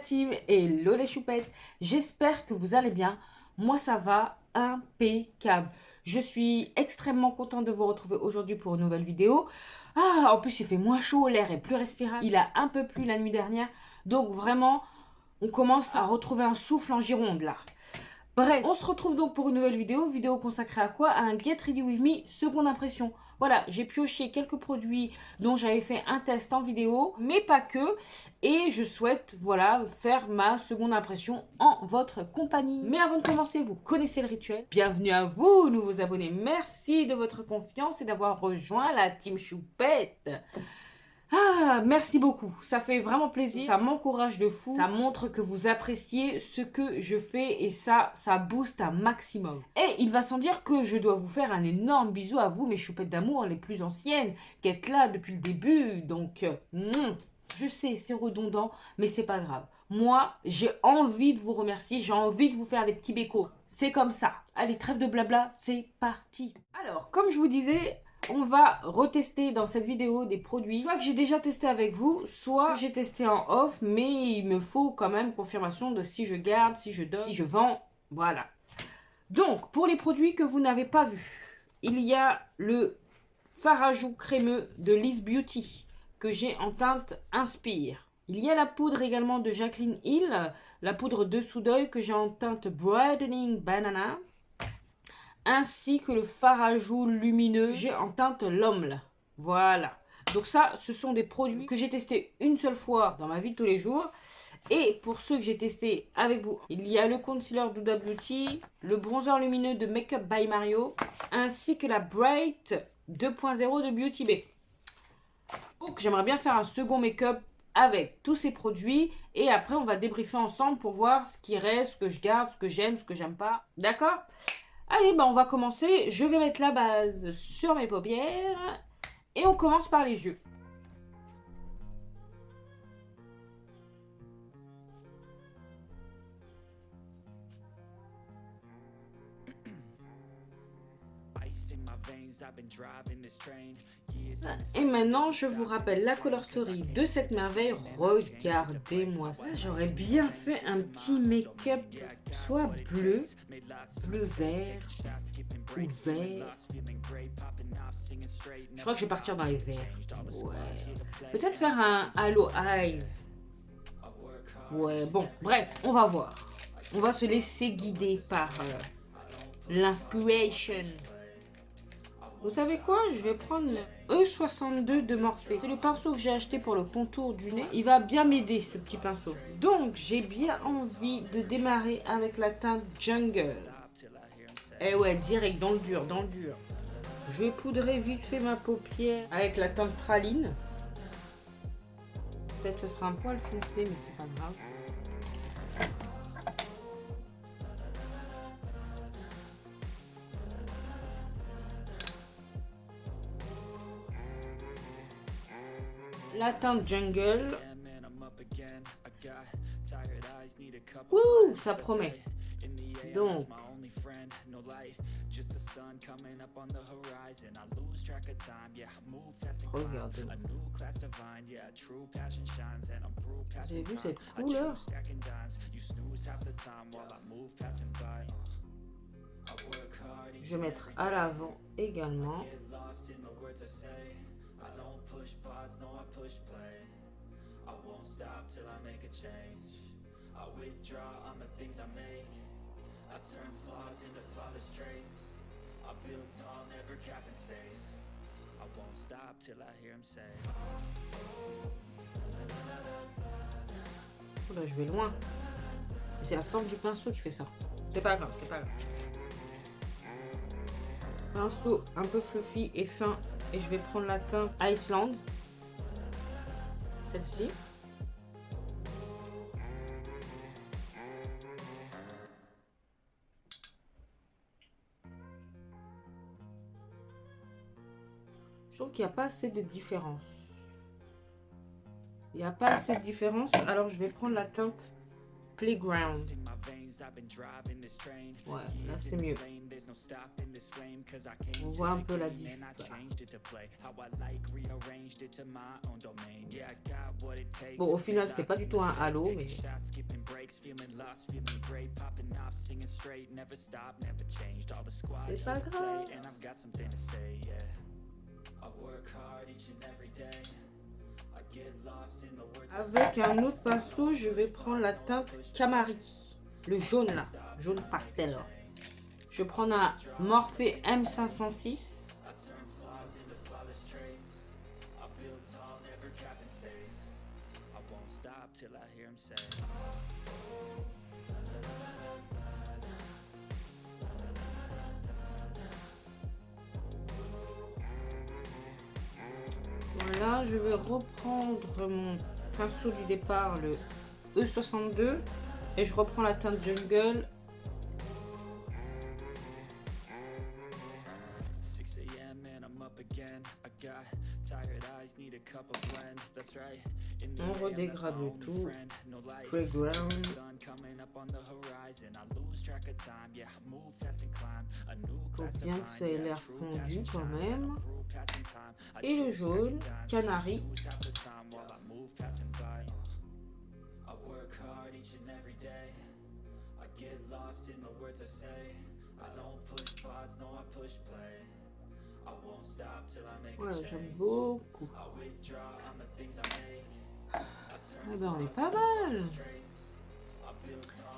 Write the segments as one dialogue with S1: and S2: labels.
S1: team, hello les choupettes, j'espère que vous allez bien. Moi ça va impeccable. Je suis extrêmement contente de vous retrouver aujourd'hui pour une nouvelle vidéo. En plus il fait moins chaud, l'air est plus respirable. Il a un peu plu la nuit dernière, donc vraiment on commence à retrouver un souffle en Gironde là. Bref, on se retrouve donc pour une nouvelle vidéo consacrée à quoi? À un Get Ready With Me seconde impression. Voilà, j'ai pioché quelques produits dont j'avais fait un test en vidéo, mais pas que. Et je souhaite, voilà, faire ma seconde impression en votre compagnie. Mais avant de commencer, vous connaissez le rituel. Bienvenue à vous, nouveaux abonnés. Merci de votre confiance et d'avoir rejoint la Team Choupette. Merci beaucoup, ça fait vraiment plaisir, ça m'encourage de fou, ça montre que vous appréciez ce que je fais et ça booste un maximum. Et il va sans dire que je dois vous faire un énorme bisou à vous, mes choupettes d'amour les plus anciennes, qui êtes là depuis le début, donc je sais, c'est redondant, mais c'est pas grave. Moi, j'ai envie de vous remercier, j'ai envie de vous faire des petits bécos. C'est comme ça. Allez, trêve de blabla, c'est parti. Alors, comme je vous disais, on va retester dans cette vidéo des produits, soit que j'ai déjà testé avec vous, soit que j'ai testé en off, mais il me faut quand même confirmation de si je garde, si je donne, si je vends, voilà. Donc, pour les produits que vous n'avez pas vus, il y a le fard à joues crémeux de Liz Beauty, que j'ai en teinte Inspire. Il y a la poudre également de Jaclyn Hill, la poudre dessous d'œil que j'ai en teinte Brightening Banana, ainsi que le fard à joues lumineux j'ai en teinte L'Homme. Voilà. Donc ça, ce sont des produits que j'ai testés une seule fois dans ma vie de tous les jours. Et pour ceux que j'ai testés avec vous, il y a le concealer d'Huda Beauty, le bronzer lumineux de Makeup by Mario, ainsi que la Bright 2.0 de Beauty Bay. Donc j'aimerais bien faire un second make-up avec tous ces produits et après on va débriefer ensemble pour voir ce qui reste, ce que je garde, ce que j'aime, ce que j'aime pas. D'accord ? Allez, on va commencer. Je vais mettre la base sur mes paupières et on commence par les yeux. Et maintenant, je vous rappelle la color story de cette merveille. Regardez-moi ça. J'aurais bien fait un petit make-up soit bleu, bleu-vert ou vert. Je crois que je vais partir dans les verts. Ouais. Peut-être faire un Halo Eyes. Ouais, bon, bref, on va voir. On va se laisser guider par l'inspiration. Vous savez quoi? Je vais prendre E62 de Morphe. C'est le pinceau que j'ai acheté pour le contour du nez. Il va bien m'aider, ce petit pinceau. Donc, j'ai bien envie de démarrer avec la teinte Jungle. Eh ouais, direct, dans le dur, dans le dur. Je vais poudrer vite fait ma paupière avec la teinte Praline. Peut-être que ce sera un poil foncé, mais c'est pas grave. La teinte Jungle. Wouh, ça promet. Donc, regardez. Vous avez vu cette couleur? Je vais mettre à l'avant également. Oh là, je vais loin. C'est la forme du pinceau qui fait ça. C'est pas grave, c'est pas grave. Pinceau un peu fluffy et fin. Et je vais prendre la teinte Iceland. Celle-ci. Je trouve qu'il n'y a pas assez de différence. Il n'y a pas assez de différence. Alors je vais prendre la teinte Playground. Ouais, là c'est mieux. On voit un peu la diff. Bon, au final, c'est pas du tout un halo, mais... C'est pas grave. Avec un autre pinceau, je vais prendre la teinte Camari. Le jaune là, jaune pastel. Je vais prendre un Morphe M506. Voilà, je vais reprendre mon pinceau du départ, le E62, et je reprends la teinte Jungle. On redégrade le tout. Playground. Faut bien que ça ait l'air fondu quand même. Et le jaune, Canari. Ouais, j'aime beaucoup. Ah ben, on est pas mal.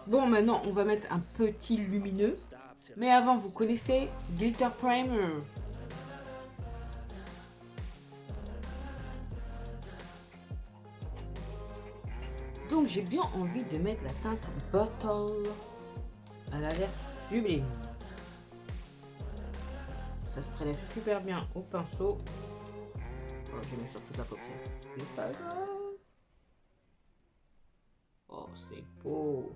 S1: Bon, maintenant, on va mettre un petit lumineux. Mais avant, vous connaissez Glitter Primer. Donc, j'ai bien envie de mettre la teinte Bottle. Elle a l'air sublime. Ça se prélève super bien au pinceau. Oh, je mets sur toute la paupière. C'est pas grave. Oh, c'est beau.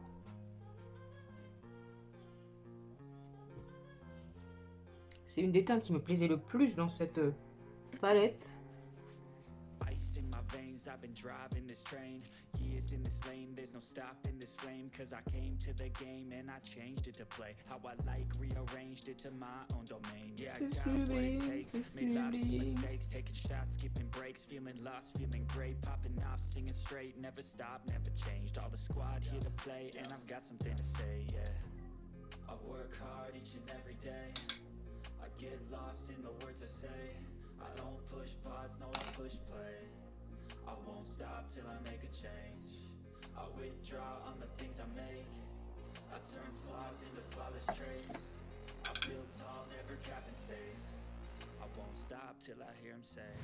S1: C'est une des teintes qui me plaisait le plus dans cette palette. I've been driving this train, years in this lane, there's no stopping this flame, cause I came to the game and I changed it to play how I like, rearranged it to my own domain. Yeah, I got what it takes, made lots of mistakes, taking shots, skipping breaks, feeling lost, feeling great, popping off, singing straight, never stopped, never changed, all the squad here to play, and I've got something to say, yeah. I work hard each and every day, I get lost in the words I say, I don't push pause, no I push play, I won't stop till I make a change, I withdraw on the things I make, I turn flaws into flawless traits, I build tall, never capped in space, I won't stop till I hear him say.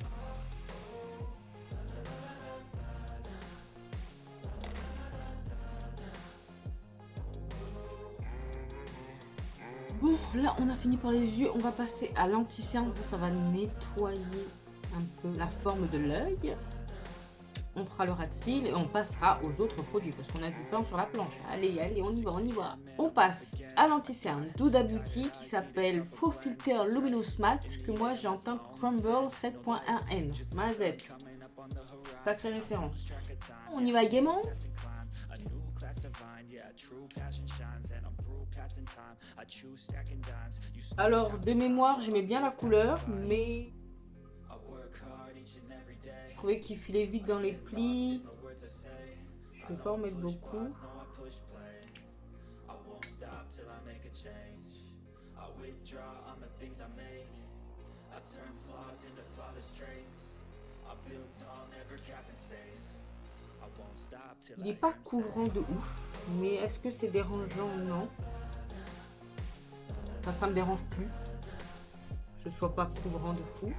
S1: Bon, là on a fini pour les yeux, on va passer à l'anti-cerne, ça va nettoyer un peu la forme de l'œil. On fera le ras de cils et on passera aux autres produits parce qu'on a du pain sur la planche. Allez, allez, on y va, on y va. On passe à l'anti-cerne d'Huda Beauty qui s'appelle Faux Filter Luminous Matte que moi j'ai en teinte Crumble 7.1N. Mazette. Sacrée référence. On y va gaiement. Alors, de mémoire, j'aimais bien la couleur, mais je trouvais qu'il filait vite dans les plis. Je vais pas en mettre beaucoup. Il n'est pas couvrant de ouf, mais est-ce que c'est dérangeant? Non. Enfin, ça me dérange plus. Que ce soit pas couvrant de fou.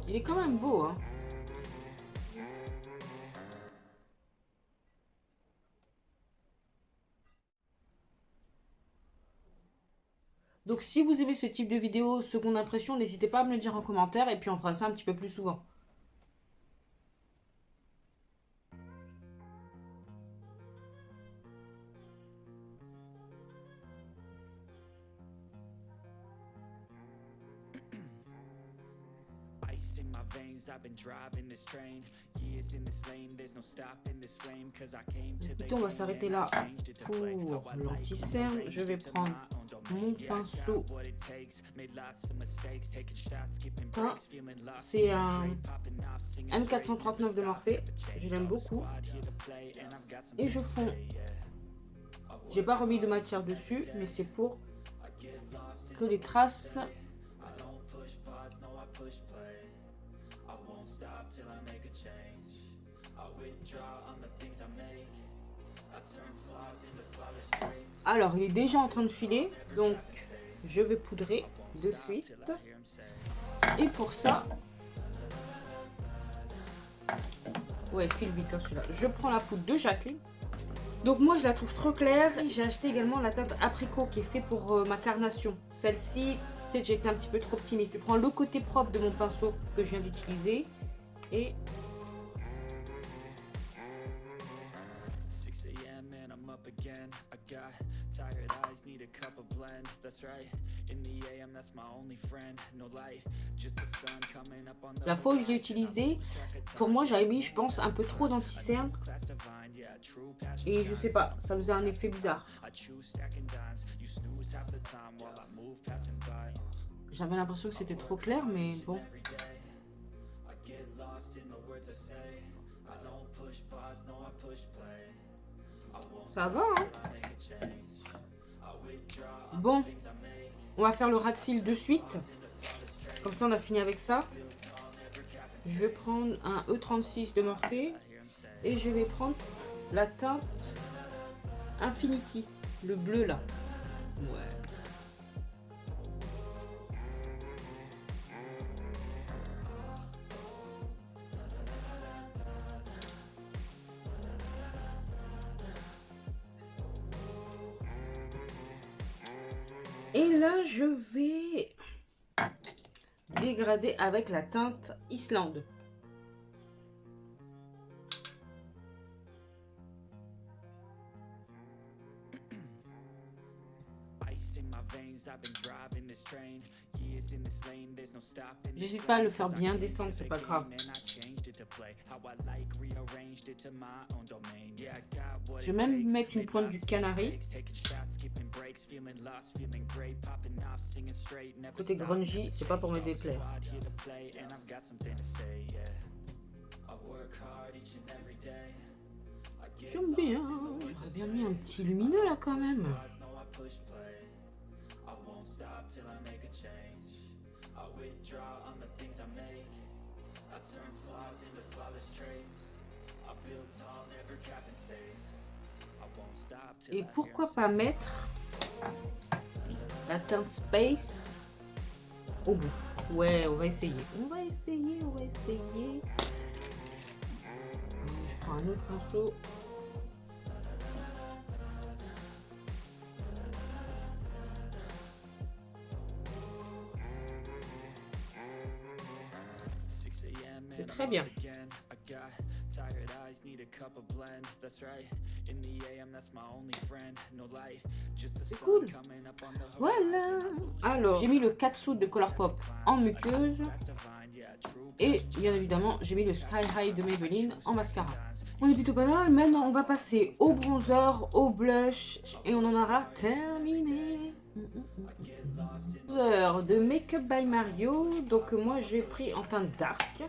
S1: Il est quand même beau, hein. Donc si vous aimez ce type de vidéo, seconde impression, n'hésitez pas à me le dire en commentaire et puis on fera ça un petit peu plus souvent. Écoutez, on va s'arrêter là pour l'anti-cerne. Je vais prendre mon pinceau. C'est un M439 de Morphe. Je l'aime beaucoup. Et je fonds. J'ai pas remis de matière dessus, mais c'est pour que les traces Alors, il est déjà en train de filer, donc je vais poudrer de suite. Et pour ça, ouais, il file vite hein, celui-là. Je prends la poudre de Jacqueline. Donc moi, je la trouve trop claire. J'ai acheté également la teinte apricot qui est fait pour ma carnation. Celle-ci, peut-être j'ai été un petit peu trop optimiste. Je prends le côté propre de mon pinceau que je viens d'utiliser et la fois où je l'ai utilisé, pour moi j'avais mis, je pense, un peu trop d'anti-cerne et je sais pas, ça faisait un effet bizarre. J'avais l'impression que c'était trop clair, mais bon. Ça va, hein? Bon, on va faire le ras de cils de suite. Comme ça, on a fini avec ça. Je vais prendre un E36 de Morphe et je vais prendre la teinte Infinity, le bleu là. Ouais. Et là, je vais dégrader avec la teinte Islande. J'hésite pas à le faire bien descendre, c'est pas grave. Je vais même mettre une pointe du canari. Côté grungy, c'est pas pour me déplaire. J'aime bien. J'aurais bien mis un petit lumineux là quand même. Et pourquoi pas mettre la teinte Space au bout. Ouais, on va essayer. On va essayer. Je prends un autre pinceau. C'est très bien. C'est cool. Voilà. Alors, j'ai mis le catsuit de Colourpop en muqueuse. Et bien évidemment, j'ai mis le Sky High de Maybelline en mascara. On est plutôt pas mal. Maintenant, on va passer au bronzer, au blush. Et on en aura terminé. Bronzer de Make Up by Mario. Donc moi, j'ai pris en teinte dark.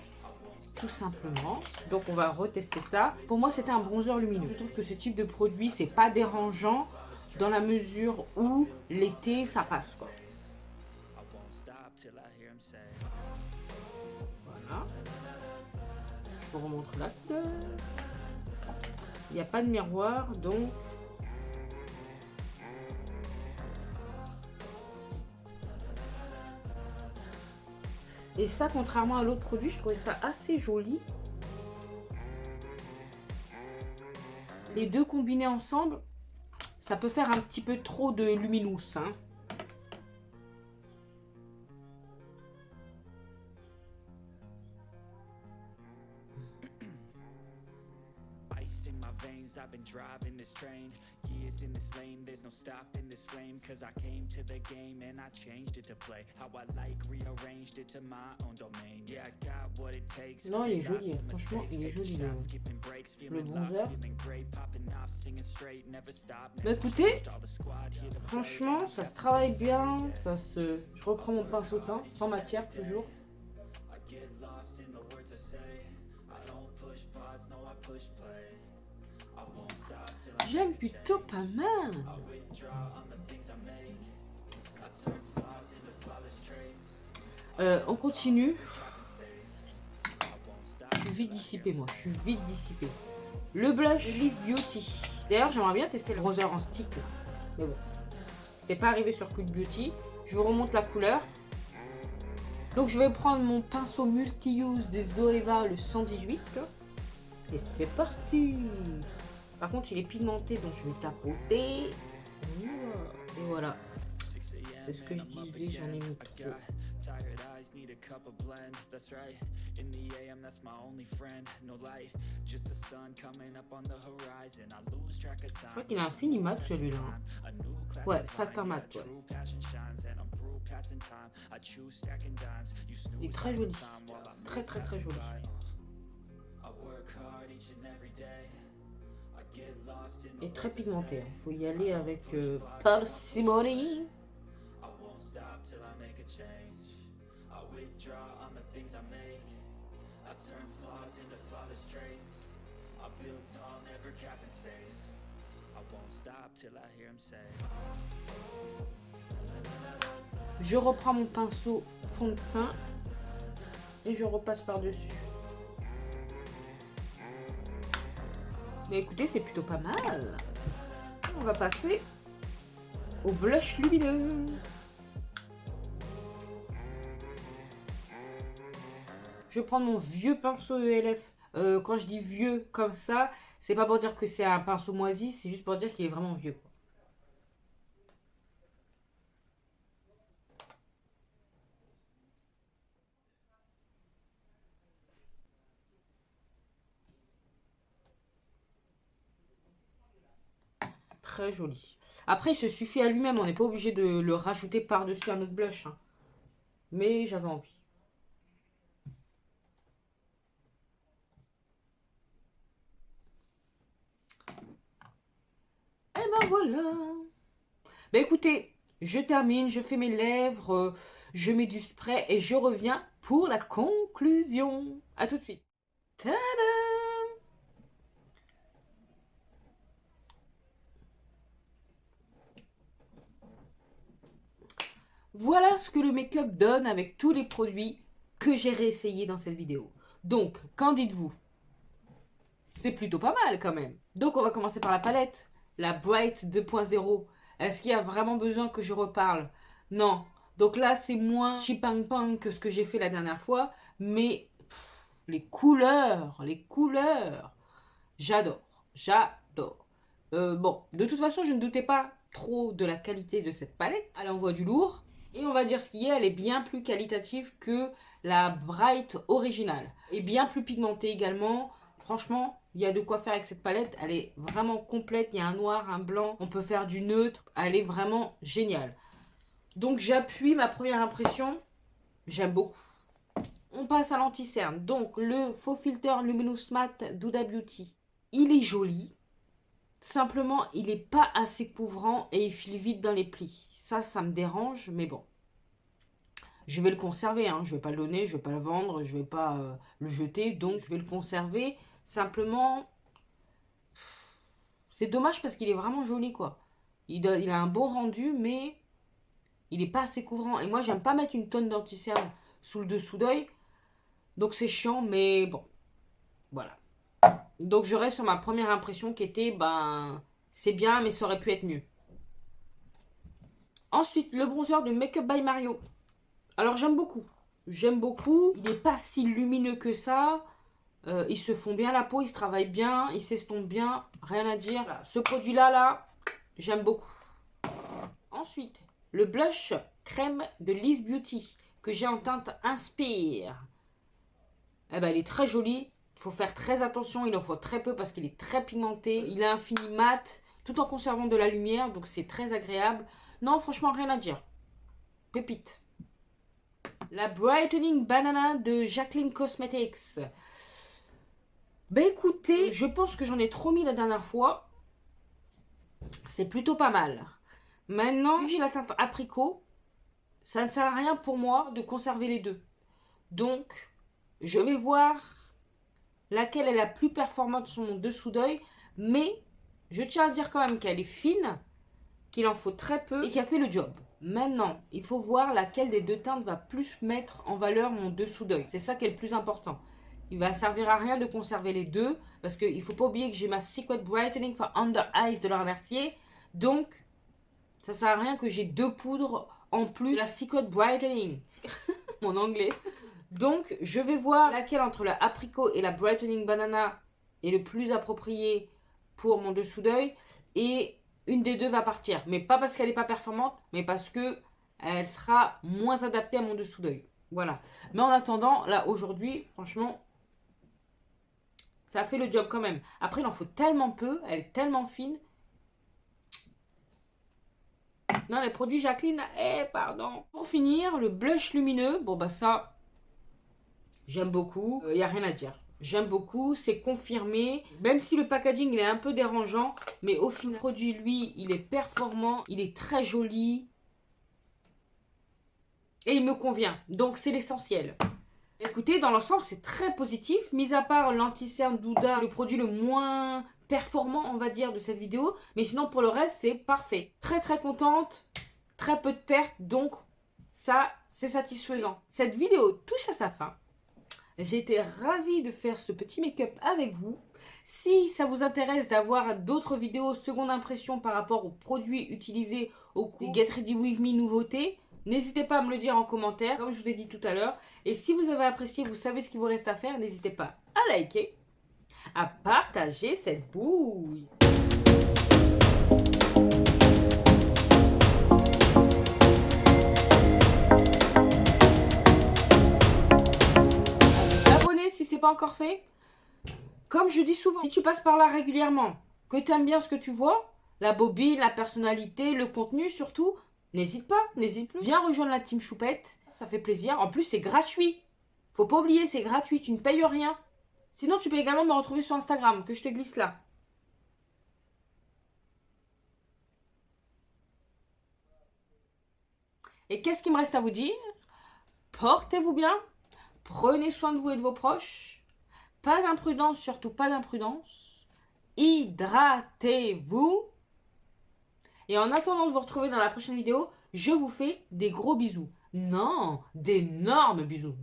S1: Tout simplement. Donc on va retester ça. Pour moi, c'était un bronzer lumineux. Je trouve que ce type de produit, c'est pas dérangeant dans la mesure où l'été, ça passe quoi. Voilà. Je vous remontre la couleur. Il n'y a pas de miroir, donc... Et ça, contrairement à l'autre produit, je trouvais ça assez joli. Les deux combinés ensemble, ça peut faire un petit peu trop de luminous, hein.
S2: veins, I've been driving this train. Years in this lane, there's no stopping this flame. Cause I came to the game and I changed it to play how I like, rearranged it to my own domain. Yeah, I got what it takes.
S1: Non, il est joli, franchement, il est joli le bronzer. Bah écoutez, franchement, ça se travaille bien, Je reprends mon pinceau teint, sans matière toujours. J'aime plutôt pas mal. On continue. Je suis vite dissipée, moi. Je suis vite dissipée. Le blush Liss Beauty. D'ailleurs, j'aimerais bien tester le bronzer en stick. Mais bon, c'est pas arrivé sur Quick Beauty. Je vous remonte la couleur. Donc, je vais prendre mon pinceau multi-use de Zoeva, le 118. Et c'est parti. Par contre, il est pigmenté, donc je vais tapoter. Et voilà. C'est ce que je disais, j'en ai mis trop. Je crois qu'il a un fini mat celui-là. Ouais, satin mat. Ouais. Il est très joli. Très très très joli. Et très pigmenté. Il faut y aller avec parcimonie. Je reprends mon pinceau fond de teint et je repasse par-dessus. Mais écoutez, c'est plutôt pas mal. On va passer au blush lumineux. Je vais prendre mon vieux pinceau ELF. Quand je dis vieux comme ça, c'est pas pour dire que c'est un pinceau moisi, c'est juste pour dire qu'il est vraiment vieux. Très joli. Après, il se suffit à lui-même. On n'est pas obligé de le rajouter par-dessus un autre blush. Hein. Mais j'avais envie. Et ben voilà. Ben écoutez, je termine, je fais mes lèvres, je mets du spray et je reviens pour la conclusion. A tout de suite. Tadam! Voilà ce que le make-up donne avec tous les produits que j'ai réessayés dans cette vidéo. Donc, qu'en dites-vous? C'est plutôt pas mal quand même. Donc, on va commencer par la palette. La Bright 2.0. Est-ce qu'il y a vraiment besoin que je reparle? Non. Donc là, c'est moins chipang-pang que ce que j'ai fait la dernière fois. Mais les couleurs, j'adore. J'adore. Bon, de toute façon, je ne doutais pas trop de la qualité de cette palette. Elle envoie du lourd. Et on va dire ce qui est, elle est bien plus qualitative que la Bright originale. Et bien plus pigmentée également. Franchement, il y a de quoi faire avec cette palette. Elle est vraiment complète. Il y a un noir, un blanc. On peut faire du neutre. Elle est vraiment géniale. Donc j'appuie ma première impression. J'aime beaucoup. On passe à l'anti-cerne. Donc le faux filter Luminous Matte d'Huda Beauty. Il est joli. Simplement, il n'est pas assez couvrant et il file vite dans les plis. Ça me dérange, mais bon. Je vais le conserver, hein. Je ne vais pas le donner, je ne vais pas le vendre, je ne vais pas le jeter. Donc, je vais le conserver. Simplement, c'est dommage parce qu'il est vraiment joli, quoi. Il a un beau rendu, mais il n'est pas assez couvrant. Et moi, j'aime pas mettre une tonne d'anti-cerne sous le dessous d'œil. Donc, c'est chiant, mais bon. Voilà. Donc, je reste sur ma première impression qui était, c'est bien, mais ça aurait pu être mieux. Ensuite, le bronzer de Make Up by Mario. Alors, j'aime beaucoup. J'aime beaucoup. Il n'est pas si lumineux que ça. Ils se font bien la peau, ils se travaillent bien, ils s'estompent bien. Rien à dire. Voilà. Ce produit-là, j'aime beaucoup. Ensuite, le blush crème de Liss Beauty que j'ai en teinte Inspire. Eh ben, elle est très jolie. faut faire très attention, il en faut très peu parce qu'il est très pigmenté. Il a un fini mat tout en conservant de la lumière, donc c'est très agréable. Non, franchement, rien à dire. Pépite. La Brightening Banana de Jaclyn Cosmetics. Ben écoutez, je pense que j'en ai trop mis la dernière fois. C'est plutôt pas mal. Maintenant, vu que j'ai la teinte apricot, ça ne sert à rien pour moi de conserver les deux. Donc, je vais voir laquelle est la plus performante sur mon dessous d'œil. Mais, je tiens à dire quand même qu'elle est fine, qu'il en faut très peu et qu'elle fait le job. Maintenant, il faut voir laquelle des deux teintes va plus mettre en valeur mon dessous d'œil. C'est ça qui est le plus important. Il va servir à rien de conserver les deux parce qu'il ne faut pas oublier que j'ai ma Secret Brightening for Under Eyes de Laura Mercier. Donc, ça ne sert à rien que j'ai deux poudres en plus de la Secret Brightening. Mon anglais. Donc, je vais voir laquelle entre la apricot et la Brightening Banana est le plus approprié pour mon dessous d'œil. Et une des deux va partir. Mais pas parce qu'elle n'est pas performante, mais parce que elle sera moins adaptée à mon dessous d'œil. Voilà. Mais en attendant, là, aujourd'hui, franchement, ça a fait le job quand même. Après, il en faut tellement peu. Elle est tellement fine. Non, les produits Jaclyn, pardon. Pour finir, le blush lumineux. Bon, bah ça, j'aime beaucoup. Il n'y a rien à dire. J'aime beaucoup, c'est confirmé. Même si le packaging, il est un peu dérangeant. Mais au final, le produit, lui, il est performant. Il est très joli. Et il me convient. Donc, c'est l'essentiel. Écoutez, dans l'ensemble, c'est très positif. Mis à part l'anti-cerne Douda, le produit le moins performant, on va dire, de cette vidéo. Mais sinon, pour le reste, c'est parfait. Très, très contente. Très peu de pertes. Donc, ça, c'est satisfaisant. Cette vidéo touche à sa fin. J'ai été ravie de faire ce petit make-up avec vous. Si ça vous intéresse d'avoir d'autres vidéos seconde impression par rapport aux produits utilisés au cours des Get Ready With Me nouveautés, n'hésitez pas à me le dire en commentaire, comme je vous ai dit tout à l'heure. Et si vous avez apprécié, vous savez ce qu'il vous reste à faire, n'hésitez pas à liker, à partager cette bouille. Si c'est pas encore fait, comme je dis souvent, si tu passes par là régulièrement, que tu aimes bien ce que tu vois, la bobine, la personnalité, le contenu surtout, n'hésite pas, n'hésite plus. Viens rejoindre la team Choupette, ça fait plaisir. En plus, c'est gratuit. Faut pas oublier, c'est gratuit, tu ne payes rien. Sinon, tu peux également me retrouver sur Instagram, que je te glisse là. Et qu'est-ce qu'il me reste à vous dire? Portez-vous bien. Prenez soin de vous et de vos proches. Pas d'imprudence, surtout pas d'imprudence. Hydratez-vous. Et en attendant de vous retrouver dans la prochaine vidéo, je vous fais des gros bisous. Non, d'énormes bisous.